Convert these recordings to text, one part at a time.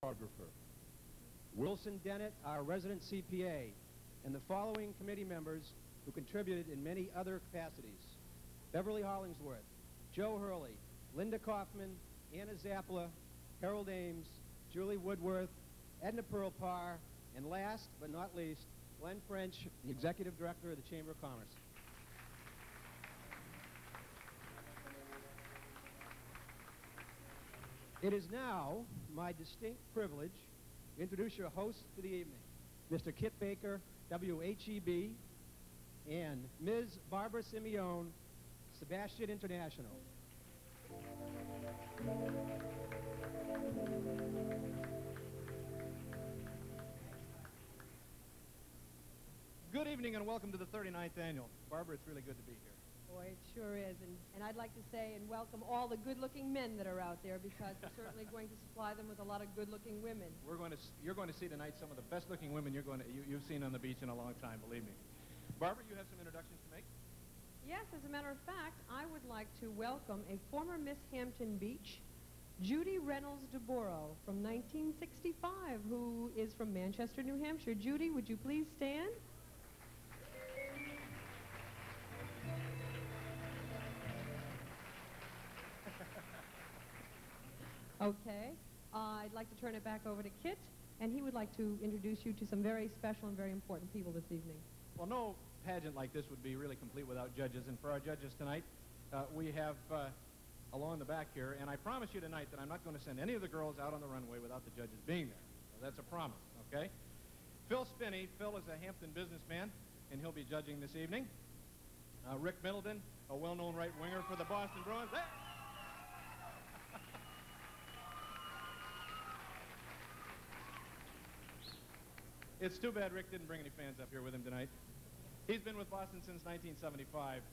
photographer. Wilson Dennett, our resident CPA, and the following committee members who contributed in many other capacities: Beverly Hollingsworth, Joe Hurley, Linda Kaufman, Anna Zappala, Harold Ames, Julie Woodworth, Edna Perlpar, and last but not least, Glenn French, the Executive Director of the Chamber of Commerce. It is now my distinct privilege to introduce your hosts for the evening, Mr. Kit Baker, WHEB, and Ms. Barbara Simeone, Sebastian International. Good evening and welcome to the 39th Annual. Barbara, it's really good to be here. Boy, it sure is. And I'd like to say and welcome all the good-looking men that are out there, because we're certainly going to supply them with a lot of good-looking women. You're going to see tonight some of the best-looking women you've seen on the beach in a long time, believe me. Barbara, you have some introductions to make? Yes, as a matter of fact, I would like to welcome a former Miss Hampton Beach, Judy Reynolds DeBoro, from 1965, who is from Manchester, New Hampshire. Judy, would you please stand? Okay. I'd like to turn it back over to Kit, and he would like to introduce you to some very special and very important people this evening. Well, no pageant like this would be really complete without judges, and for our judges tonight, we have along the back here, and I promise you tonight that I'm not going to send any of the girls out on the runway without the judges being there. So that's a promise, okay? Phil Spinney. Phil is a Hampton businessman, and he'll be judging this evening. Rick Middleton, a well-known right winger for the Boston Bruins. Hey! It's too bad Rick didn't bring any fans up here with him tonight. He's been with Boston since 1975.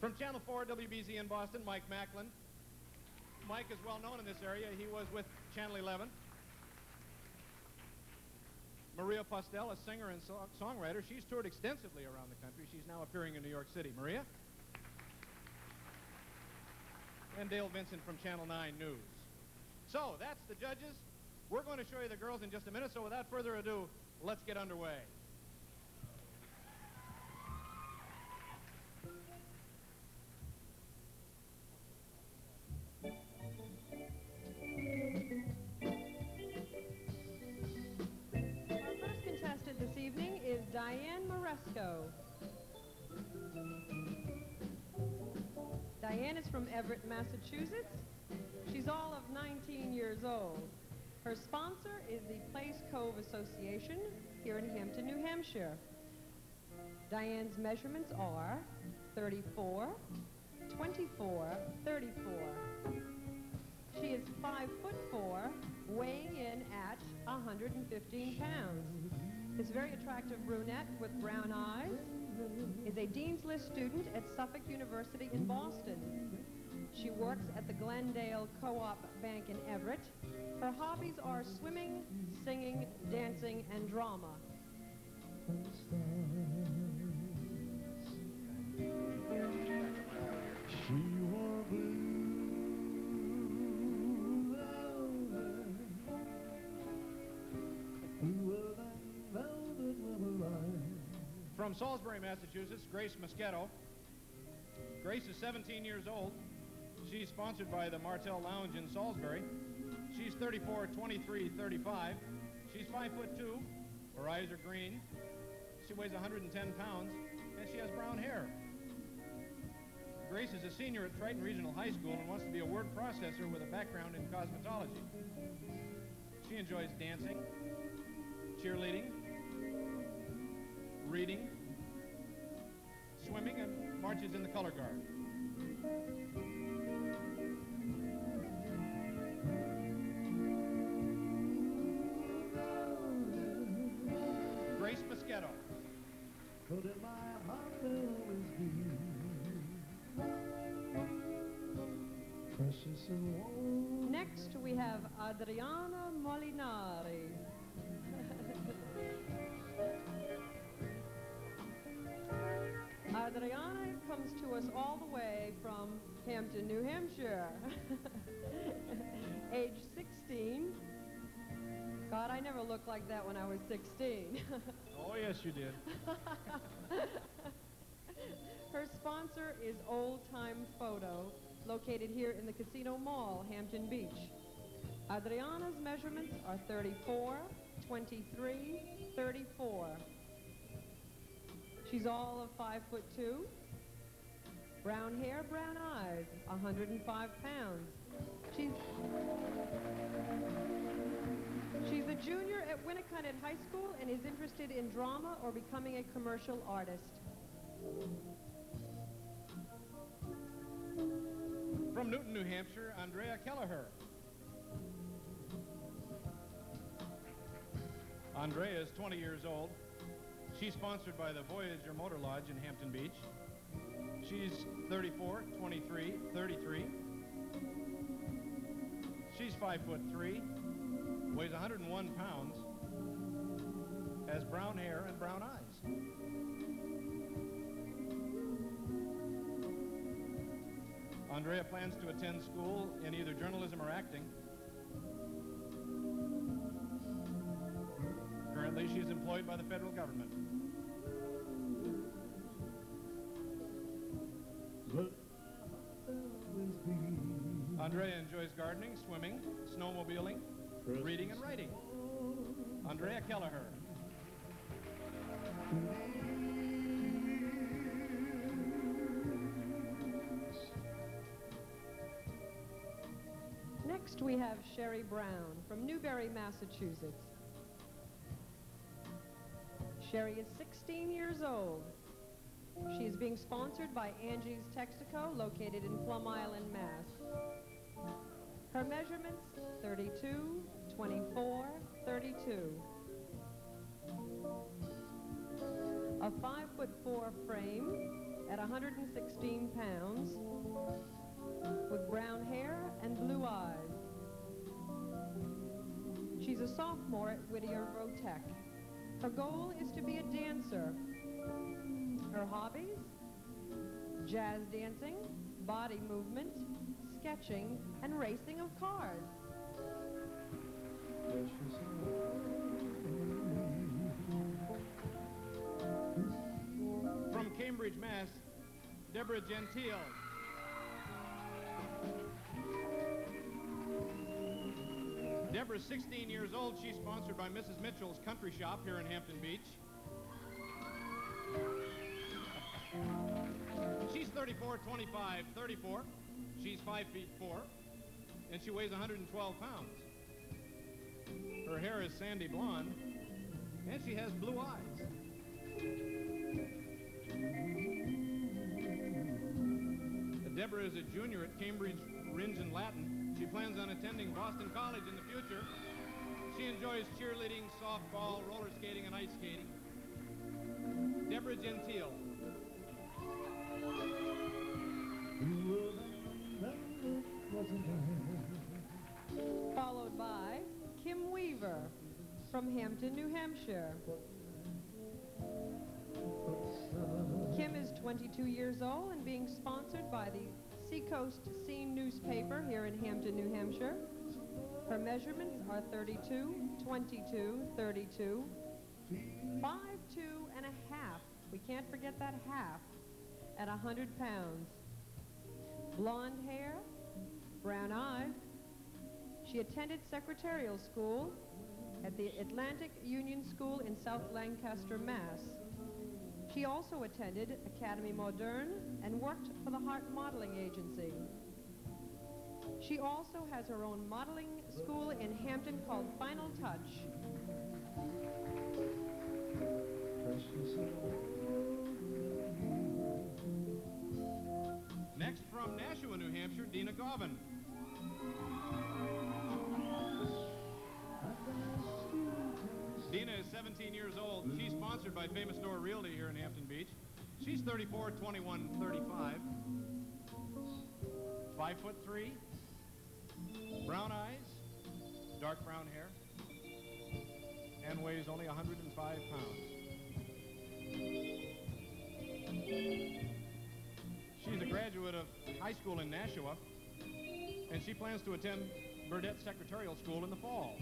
From Channel 4 WBZ in Boston, Mike Macklin. Mike is well known in this area. He was with Channel 11. Maria Postel, a singer and songwriter. She's toured extensively around the country. She's now appearing in New York City. Maria? And Dale Vincent from Channel 9 News. So, that's the judges. We're going to show you the girls in just a minute, so without further ado, let's get underway. Our first contestant this evening is Diane Moresco. Diane is from Everett, Massachusetts. She's all of 19 years old. Her sponsor is the Place Cove Association here in Hampton, New Hampshire. Diane's measurements are 34, 24, 34. She is 5'4", weighing in at 115 pounds. This very attractive brunette with brown eyes is a Dean's List student at Suffolk University in Boston. She works at the Glendale Co-op Bank in Everett. Her hobbies are swimming, singing, dancing, and drama. From Salisbury, Massachusetts, Grace Moschetto. Grace is 17 years old. She's sponsored by the Martel Lounge in Salisbury. She's 34, 23, 35. She's 5'2". Her eyes are green. She weighs 110 pounds, and she has brown hair. Grace is a senior at Triton Regional High School and wants to be a word processor with a background in cosmetology. She enjoys dancing, cheerleading, reading, swimming, and marches in the color guard. Grace Moschetto. Next, we have Adriana Molinari. Adriana comes to us all the way from Hampton, New Hampshire. Age 16, God, I never looked like that when I was 16. Oh, yes, you did. Her sponsor is Old Time Photo, located here in the Casino Mall, Hampton Beach. Adriana's measurements are 34, 23, 34. She's all of 5'2". Brown hair, brown eyes, 105 pounds. She's a junior at Winnicott High School and is interested in drama or becoming a commercial artist. From Newton, New Hampshire, Andrea Kelleher. Andrea is 20 years old. She's sponsored by the Voyager Motor Lodge in Hampton Beach. She's 34, 23, 33. She's 5'3", weighs 101 pounds, has brown hair and brown eyes. Andrea plans to attend school in either journalism or acting. Currently, she is employed by the federal government. Andrea enjoys gardening, swimming, snowmobiling, reading, and writing. Andrea Kelleher. Next we have Sherry Brown from Newbury, Massachusetts. Sherry is 16 years old. She is being sponsored by Angie's Texaco, located in Plum Island, Mass. Her measurements, 32, 24, 32. A 5'4" frame at 116 pounds with brown hair and blue eyes. She's a sophomore at Whittier Rotech. Her goal is to be a dancer. Her hobbies? Jazz dancing, body movement, sketching, and racing of cars. From Cambridge, Mass., Deborah Gentile. Deborah's 16 years old. She's sponsored by Mrs. Mitchell's Country Shop here in Hampton Beach. She's 34, 25, 34. She's 5'4", and she weighs 112 pounds. Her hair is sandy blonde, and she has blue eyes. Deborah is a junior at Cambridge Rindge and Latin. She plans on attending Boston College in the future. She enjoys cheerleading, softball, roller skating, and ice skating. Deborah Gentile. Followed by Kim Weaver from Hampton, New Hampshire. Kim is 22 years old and being sponsored by the Seacoast Scene newspaper here in Hampton, New Hampshire. Her measurements are 32, 22, 32, 5'2" and a half. We can't forget that half, at 100 pounds. Blonde hair, brown eyes. She attended secretarial school at the Atlantic Union School in South Lancaster, Mass. She also attended Academy Moderne and worked for the Hart Modeling Agency. She also has her own modeling school in Hampton called Final Touch. Next, from Nashua, New Hampshire, Dina Govan. Dina is 17 years old. She's sponsored by Famous Door Realty here in Hampton Beach. She's 34, 21, 35. 5'3", brown eyes, dark brown hair, and weighs only 105 pounds. She's a graduate of high school in Nashua, and she plans to attend Burdett Secretarial School in the fall.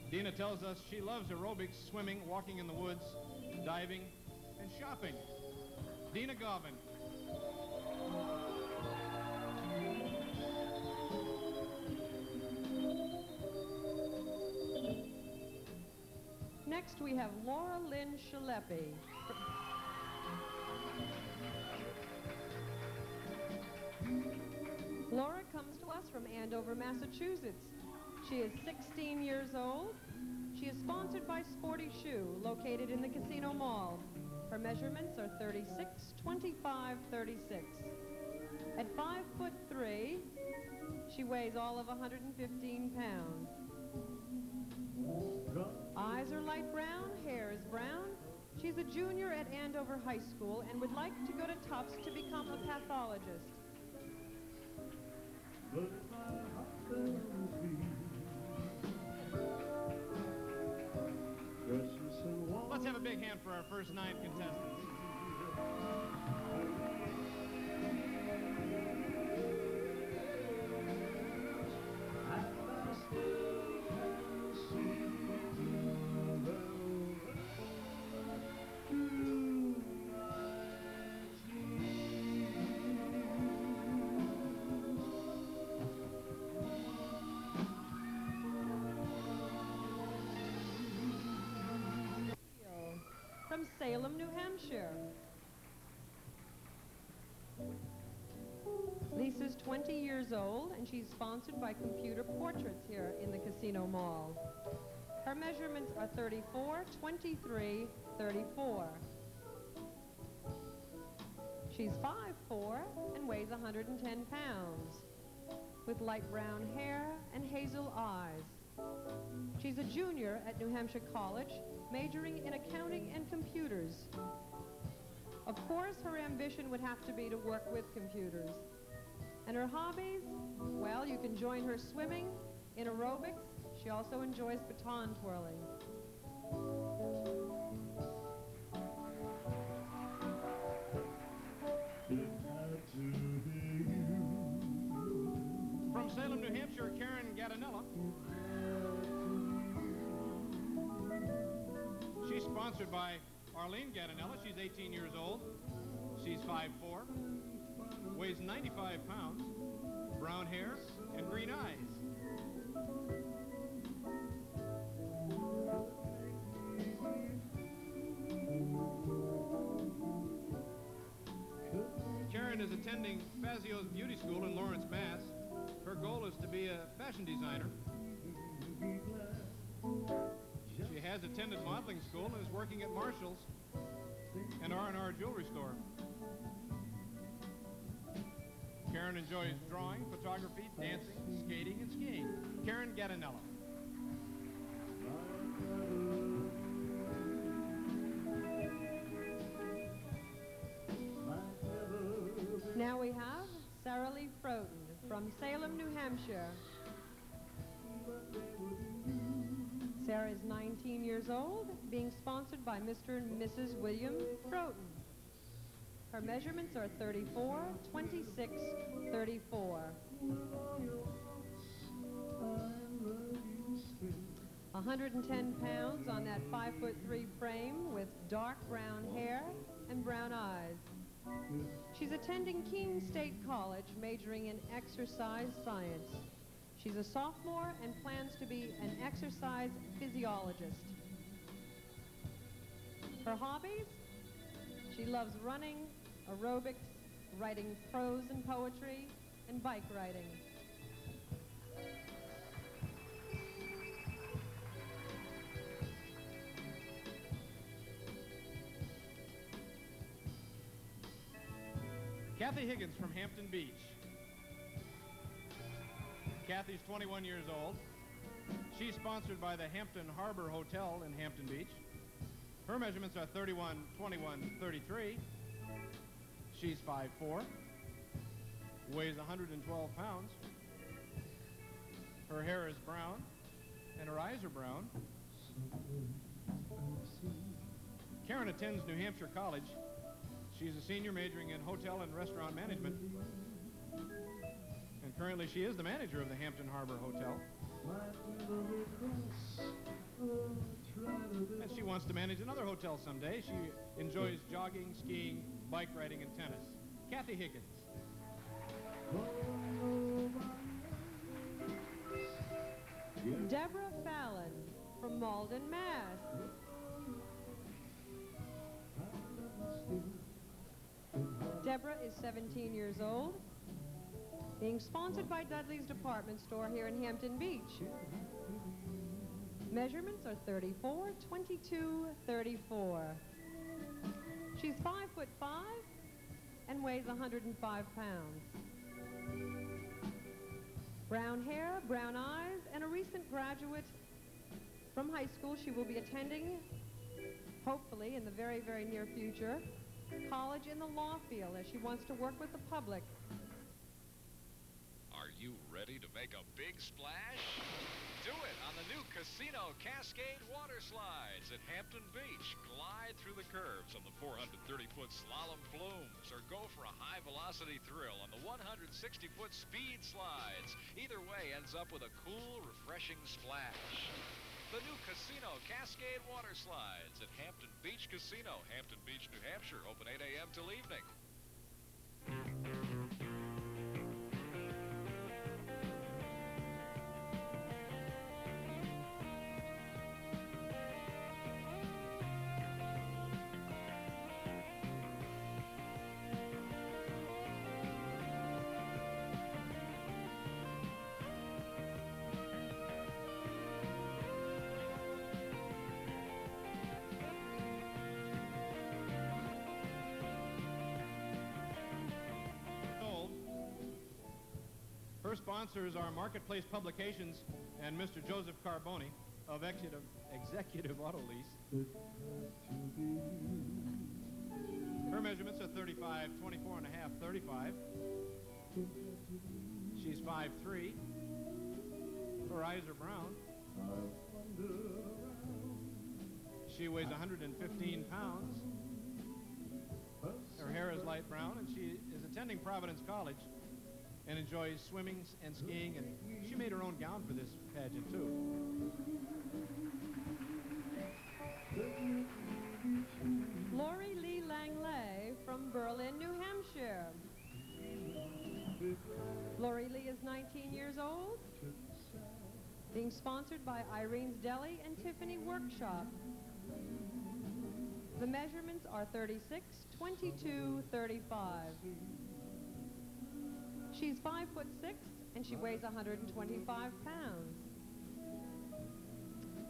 Dina tells us she loves aerobics, swimming, walking in the woods, diving, and shopping. Dina Govan. Next, we have Laura Lynn Shalepi. Laura comes to us from Andover, Massachusetts. She is 16 years old. She is sponsored by Sporty Shoe, located in the Casino Mall. Her measurements are 36, 25, 36. At 5'3", she weighs all of 115 pounds. Eyes are light brown, hair is brown. She's a junior at Andover High School and would like to go to Tufts to become a pathologist. Let's have a big hand for our first 9 contestants. From Salem, New Hampshire. Lisa's 20 years old, and she's sponsored by Computer Portraits here in the Casino Mall. Her measurements are 34, 23, 34. She's 5'4" and weighs 110 pounds, with light brown hair and hazel eyes. She's a junior at New Hampshire College, majoring in accounting and computers. Of course, her ambition would have to be to work with computers. And her hobbies? Well, you can join her swimming, in aerobics. She also enjoys baton twirling. From Salem, New Hampshire, Karen Gadanella. She's sponsored by Arlene Gadanella. She's 18 years old. She's 5'4", weighs 95 pounds, brown hair, and green eyes. Karen is attending Fazio's Beauty School in Lawrence, Mass. Her goal is to be a fashion designer. She has attended modeling school and is working at Marshall's and R&R jewelry store. Karen enjoys drawing, photography, dancing, skating, and skiing. Karen Gadanella. Now we have Sarah Lee Froten from Salem, New Hampshire. Sarah is 19 years old, being sponsored by Mr. and Mrs. William Froten. Her measurements are 34, 26, 34. 110 pounds on that 5'3" frame with dark brown hair and brown eyes. She's attending Keene State College, majoring in exercise science. She's a sophomore and plans to be an exercise physiologist. Her hobbies? She loves running, aerobics, writing prose and poetry, and bike riding. Kathy Higgins from Hampton Beach. Kathy's 21 years old. She's sponsored by the Hampton Harbor Hotel in Hampton Beach. Her measurements are 31, 21, 33. She's 5'4", weighs 112 pounds. Her hair is brown, and her eyes are brown. Karen attends New Hampshire College. She's a senior majoring in hotel and restaurant management. And currently she is the manager of the Hampton Harbor Hotel. And she wants to manage another hotel someday. She enjoys jogging, skiing, bike riding, and tennis. Kathy Higgins. Deborah Fallon from Malden, Mass. Deborah is 17 years old, being sponsored by Dudley's Department Store here in Hampton Beach. Measurements are 34, 22, 34. She's 5'5" and weighs 105 pounds. Brown hair, brown eyes, and a recent graduate from high school. She will be attending, hopefully in the very, very near future, college in the law field as she wants to work with the public. Are you ready to make a big splash? Do it on the new Casino Cascade Water Slides at Hampton Beach. Glide through the curves on the 430-foot slalom flumes or go for a high-velocity thrill on the 160-foot speed slides. Either way ends up with a cool, refreshing splash. The new Casino Cascade Water Slides at Hampton Beach Casino, Hampton Beach, New Hampshire. Open 8 a.m. till evening. Her sponsors are Marketplace Publications and Mr. Joseph Carboni of Executive Auto Lease. Her measurements are 35, 24 and a half, 35. She's 5'3". Her eyes are brown. She weighs 115 pounds. Her hair is light brown, and she is attending Providence College and enjoys swimming and skiing, and she made her own gown for this pageant, too. Lori Lee Langley from Berlin, New Hampshire. Lori Lee is 19 years old, being sponsored by Irene's Deli and Tiffany Workshop. The measurements are 36, 22, 35. She's 5'6", and she weighs 125 pounds.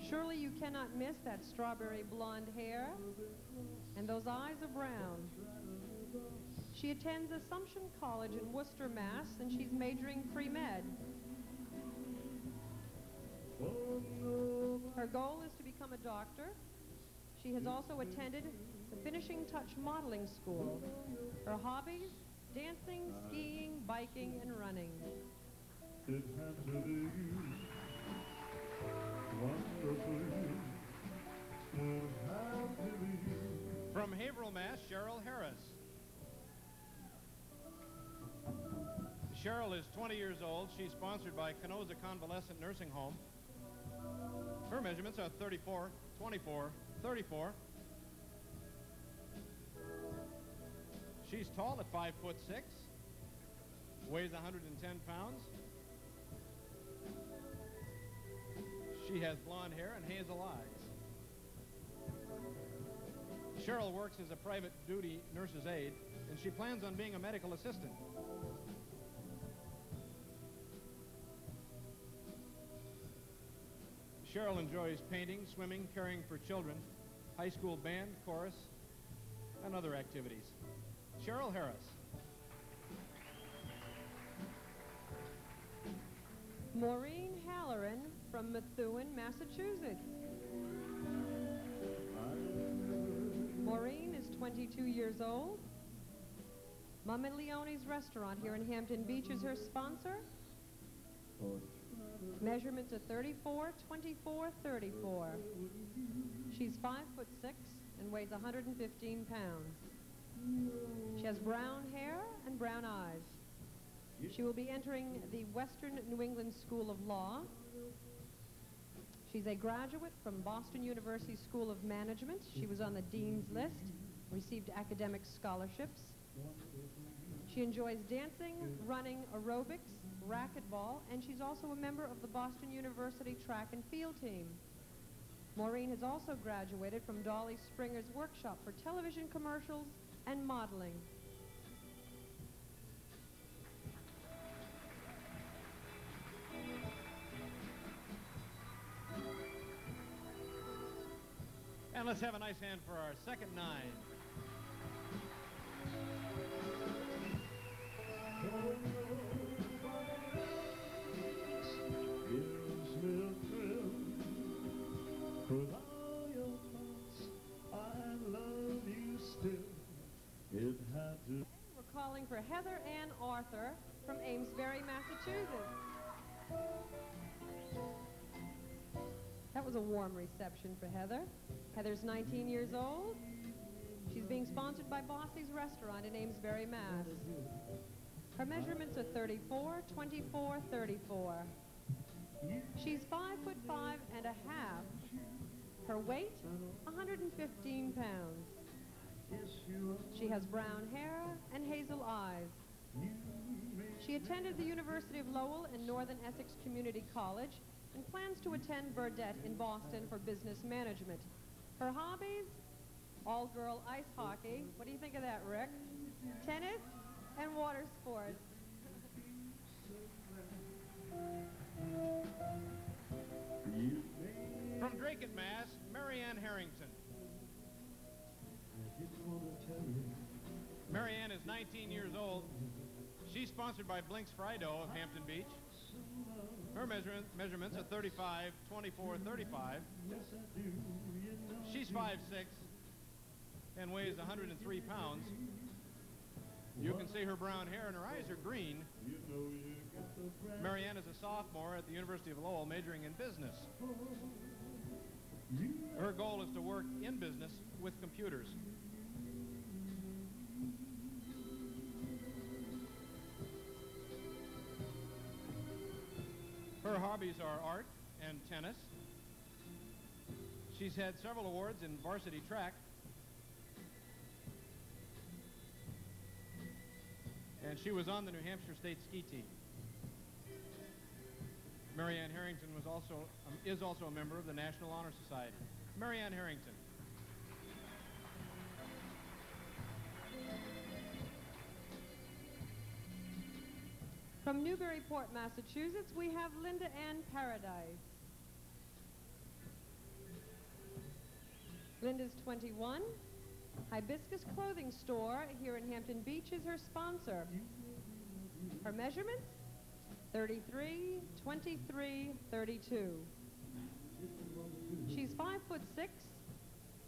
Surely you cannot miss that strawberry blonde hair, and those eyes are brown. She attends Assumption College in Worcester, Mass, and she's majoring pre-med. Her goal is to become a doctor. She has also attended the Finishing Touch Modeling School. Her hobbies: dancing, skiing, biking, and running. From Haverhill, Mass., Cheryl Harris. Cheryl is 20 years old. She's sponsored by Canosa Convalescent Nursing Home. Her measurements are 34, 24, 34. She's tall at 5'6", weighs 110 pounds. She has blonde hair and hazel eyes. Cheryl works as a private duty nurse's aide, and she plans on being a medical assistant. Cheryl enjoys painting, swimming, caring for children, high school band, chorus, and other activities. Cheryl Harris. Maureen Halloran from Methuen, Massachusetts. Maureen is 22 years old. Mama Leone's restaurant here in Hampton Beach is her sponsor. Measurements are 34, 24, 34. She's 5'6" and weighs 115 pounds. She has brown hair and brown eyes. She will be entering the Western New England School of Law. She's a graduate from Boston University School of Management. She was on the Dean's List, received academic scholarships. She enjoys dancing, running, aerobics, racquetball, and she's also a member of the Boston University track and field team. Maureen has also graduated from Dolly Springer's workshop for television commercials and modeling. And let's have a nice hand for our second nine. We're calling for Heather Ann Arthur from Amesbury, Massachusetts. That was a warm reception for Heather. Heather's 19 years old. She's being sponsored by Bossy's Restaurant in Amesbury, Mass. Her measurements are 34, 24, 34. She's 5'5" and a half. Her weight, 115 pounds. She has brown hair and hazel eyes. She attended the University of Lowell and Northern Essex Community College and plans to attend Burdett in Boston for business management. Her hobbies? All-girl ice hockey. What do you think of that, Rick? Tennis and water sports. From Drake, Mass., Marianne Harrington. Marianne is 19 years old. She's sponsored by Blinks Frido of Hampton Beach. Her measurements are 35, 24, 35. She's 5'6" and weighs 103 pounds. You can see her brown hair and her eyes are green. Marianne is a sophomore at the University of Lowell, majoring in business. Her goal is to work in business with computers. Her hobbies are art and tennis. She's had several awards in varsity track. And she was on the New Hampshire State ski team. Marianne Harrington is also a member of the National Honor Society. Marianne Harrington. From Newburyport, Massachusetts, we have Linda Ann Paradise. Linda's 21. Hibiscus Clothing Store here in Hampton Beach is her sponsor. Her measurements? 33, 23, 32. She's 5'6",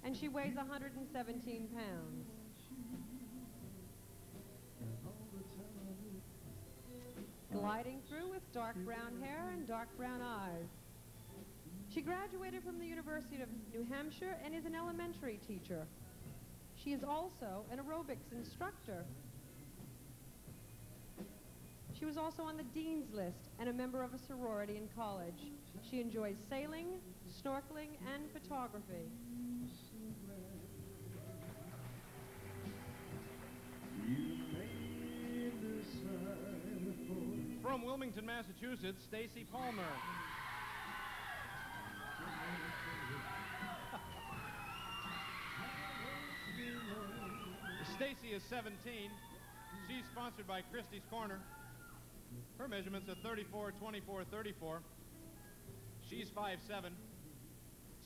and she weighs 117 pounds. Gliding through with dark brown hair and dark brown eyes. She graduated from the University of New Hampshire and is an elementary teacher. She is also an aerobics instructor. She was also on the Dean's List and a member of a sorority in college. She enjoys sailing, snorkeling, and photography. From Wilmington, Massachusetts, Stacy Palmer. Stacy is 17. She's sponsored by Christie's Corner. Her measurements are 34, 24, 34. She's 5'7".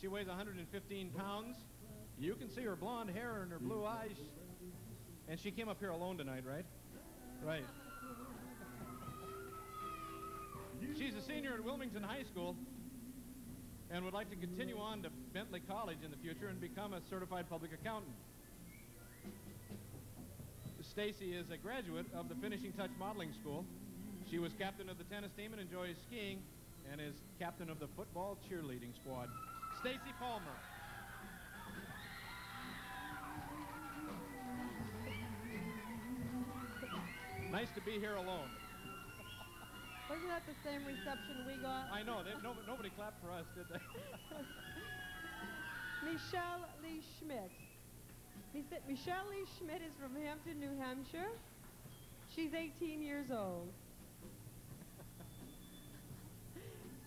She weighs 115 pounds. You can see her blonde hair and her blue eyes. And she came up here alone tonight, right? Right. She's a senior at Wilmington High School and would like to continue on to Bentley College in the future and become a certified public accountant. Stacy is a graduate of the Finishing Touch Modeling School. She was captain of the tennis team and enjoys skiing and is captain of the football cheerleading squad. Stacy Palmer. Nice to be here alone. Wasn't that the same reception we got? I know. Nobody clapped for us, did they? Michelle Lee Schmidt. Michelle Lee Schmidt is from Hampton, New Hampshire. She's 18 years old.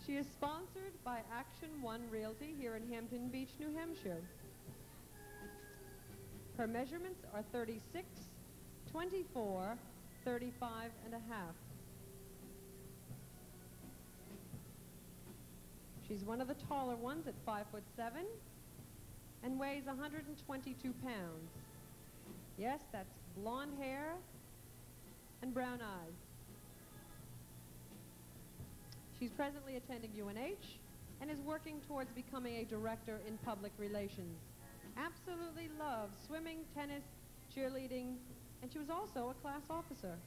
She is sponsored by Action One Realty here in Hampton Beach, New Hampshire. Her measurements are 36, 24, 35 and a half. She's one of the taller ones at 5'7" and weighs 122 pounds. Yes, that's blonde hair and brown eyes. She's presently attending UNH and is working towards becoming a director in public relations. Absolutely loves swimming, tennis, cheerleading, and she was also a class officer.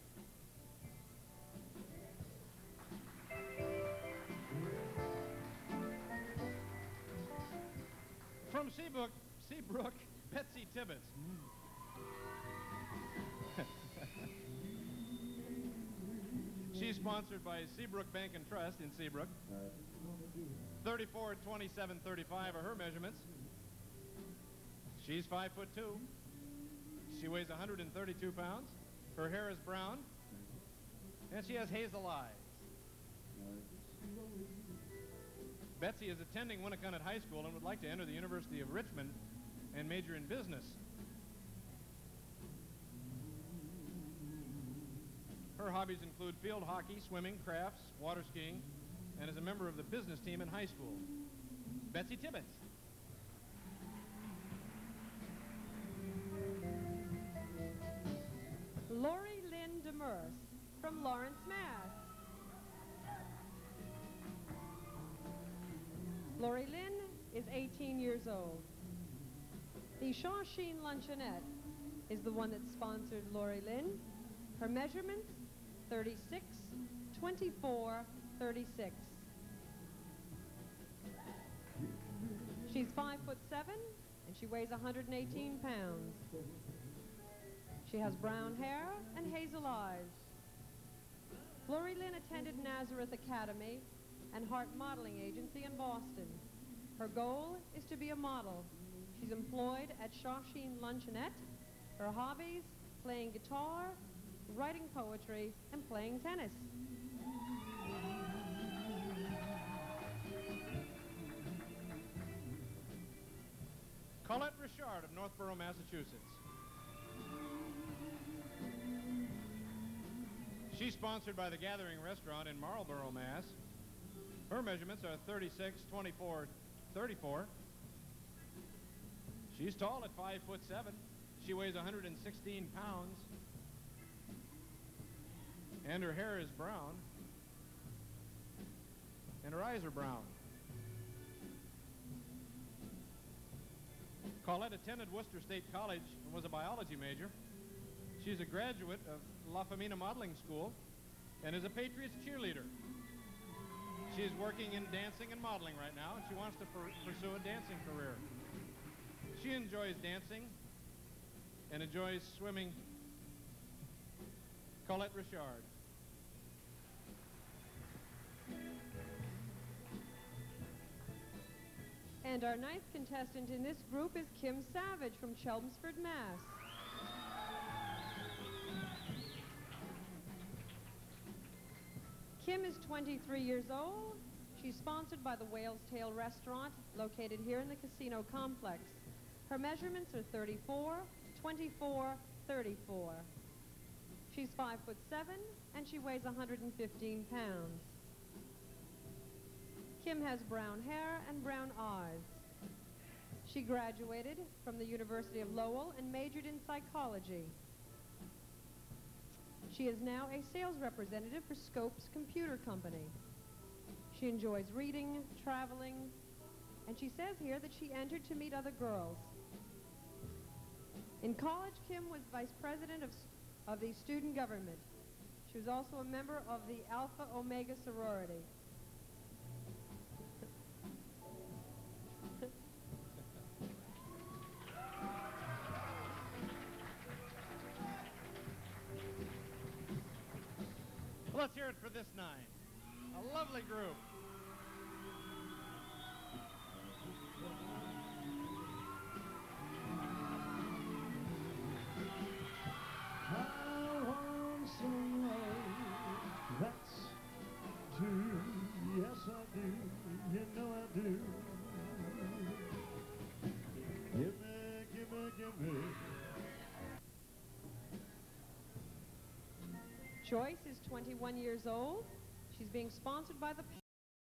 From Seabrook, Betsy Tibbetts. She's sponsored by Seabrook Bank and Trust in Seabrook. 34, 27, 35 are her measurements. She's 5'2". She weighs 132 pounds. Her hair is brown, and she has hazel eyes. Betsy is attending Winnicott High School and would like to enter the University of Richmond and major in business. Her hobbies include field hockey, swimming, crafts, water skiing, and is a member of the business team in high school. Betsy Tibbetts. Lori Lynn Demers from Lawrence, Mass. Lori Lynn is 18 years old. The Shawsheen Luncheonette is the one that sponsored Lori Lynn. Her measurements, 36, 24, 36. She's 5'7", and she weighs 118 pounds. She has brown hair and hazel eyes. Lori Lynn attended Nazareth Academy and Hart Modeling Agency in Boston. Her goal is to be a model. She's employed at Shawsheen Luncheonette. Her hobbies, playing guitar, writing poetry, and playing tennis. Colette Richard of Northborough, Massachusetts. She's sponsored by the Gathering Restaurant in Marlborough, Mass. Her measurements are 36, 24, 34. She's tall at 5'7". She weighs 116 pounds. And her hair is brown. And her eyes are brown. Colette attended Worcester State College and was a biology major. She's a graduate of La Femina Modeling School and is a Patriots cheerleader. She's working in dancing and modeling right now, and she wants to pursue a dancing career. She enjoys dancing and enjoys swimming. Colette Richard. And our ninth contestant in this group is Kim Savage from Chelmsford, Mass. Kim is 23 years old. She's sponsored by the Whale's Tail Restaurant, located here in the casino complex. Her measurements are 34, 24, 34. She's 5'7", and she weighs 115 pounds. Kim has brown hair and brown eyes. She graduated from the University of Lowell and majored in psychology. She is now a sales representative for Scopes Computer Company. She enjoys reading, traveling, and she says here that she entered to meet other girls. In college, Kim was vice president of the student government. She was also a member of the Alpha Omega sorority. Let's hear it for this 9. A lovely group. I want some love, that's true, yes I do, you know I do. Give me. Joyce is 21 years old. She's being sponsored by the